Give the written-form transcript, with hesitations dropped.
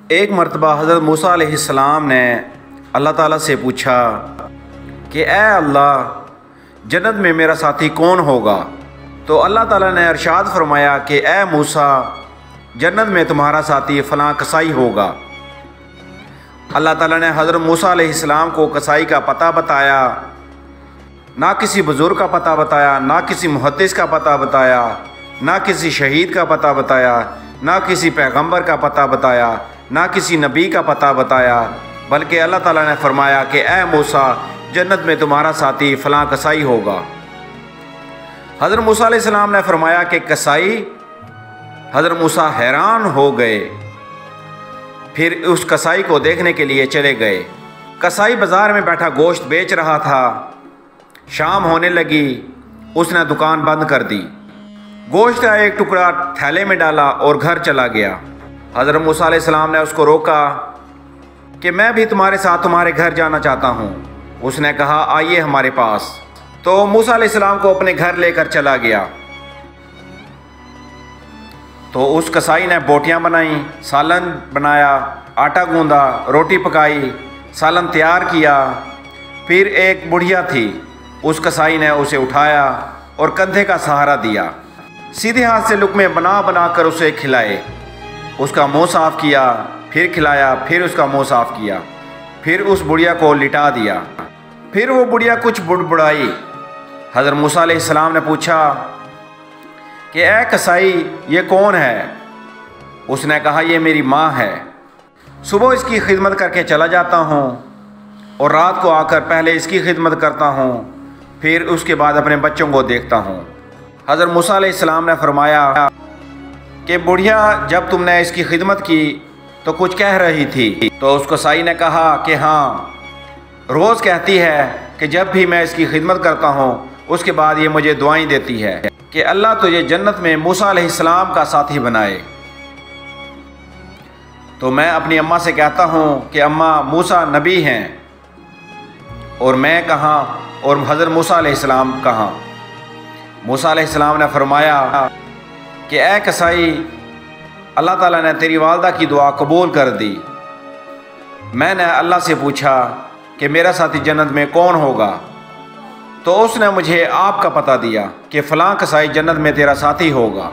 ایک مرتبہ حضرت موسیٰ علیہ السلام نے اللہ تعالیٰ سے پوچھا کہ اے اللہ، جنت میں میرا ساتھی کون ہوگا؟ تو اللہ تعالیٰ نے ارشاد فرمایا کہ اے موسیٰ، جنت میں تمہارا ساتھی فلاں کسائی ہوگا۔ اللہ تعالیٰ نے حضرت موسیٰ علیہ السلام کو کسائی کا پتہ بتایا، نہ کسی بزرگ کا پتہ بتایا، نہ کسی محدث کا پتہ بتایا، نہ کسی شہید کا پتہ بتایا، نہ کسی پیغمبر کا پتہ بتایا، نہ کسی نبی کا پتہ بتایا، بلکہ اللہ تعالیٰ نے فرمایا کہ اے موسیٰ، جنت میں تمہارا ساتھی فلاں کسائی ہوگا۔ حضرت موسیٰ علیہ السلام نے فرمایا کہ کسائی؟ حضرت موسیٰ حیران ہو گئے، پھر اس کسائی کو دیکھنے کے لیے چلے گئے۔ کسائی بازار میں بیٹھا گوشت بیچ رہا تھا۔ شام ہونے لگی، اس نے دکان بند کر دی، گوشت کا ایک ٹکڑا تھیلے میں ڈالا اور گھر چلا گیا۔ حضرت موسیٰ علیہ السلام نے اس کو روکا کہ میں بھی تمہارے ساتھ تمہارے گھر جانا چاہتا ہوں۔ اس نے کہا آئیے ہمارے پاس۔ تو موسیٰ علیہ السلام کو اپنے گھر لے کر چلا گیا۔ تو اس کسائی نے بوٹیاں بنائیں، سالن بنایا، آٹا گوندا، روٹی پکائی، سالن تیار کیا۔ پھر ایک بڑھیا تھی، اس کسائی نے اسے اٹھایا اور کندھے کا سہارا دیا، سیدھے ہاتھ سے لقمے بنا بنا کر اسے کھلائے۔ اس کا منہ صاف کیا، پھر کھلایا، پھر اس کا منہ صاف کیا، پھر اس بڑھیا کو لٹا دیا۔ پھر وہ بڑھیا کچھ بڑبڑائی۔ حضرت موسیٰ علیہ السلام نے پوچھا کہ اے کسائی، یہ کون ہے؟ اس نے کہا یہ میری ماں ہے، صبح اس کی خدمت کر کے چلا جاتا ہوں اور رات کو آ کر پہلے اس کی خدمت کرتا ہوں، پھر اس کے بعد اپنے بچوں کو دیکھتا ہوں۔ حضرت موسیٰ علیہ السلام نے فرمایا کہ بڑھیا، جب تم نے اس کی خدمت کی تو کچھ کہہ رہی تھی؟ تو اس کسائی نے کہا کہ ہاں، روز کہتی ہے کہ جب بھی میں اس کی خدمت کرتا ہوں اس کے بعد یہ مجھے دعائیں دیتی ہے کہ اللہ تجھے جنت میں موسیٰ علیہ السلام کا ساتھی بنائے۔ تو میں اپنی اماں سے کہتا ہوں کہ اماں، موسیٰ نبی ہیں اور میں کہاں، اور حضرت موسیٰ علیہ السلام کہاں؟ موسیٰ علیہ السلام نے فرمایا کہ اے کسائی، اللہ تعالیٰ نے تیری والدہ کی دعا قبول کر دی۔ میں نے اللہ سے پوچھا کہ میرا ساتھی جنت میں کون ہوگا، تو اس نے مجھے آپ کا پتہ دیا کہ فلاں کسائی جنت میں تیرا ساتھی ہوگا۔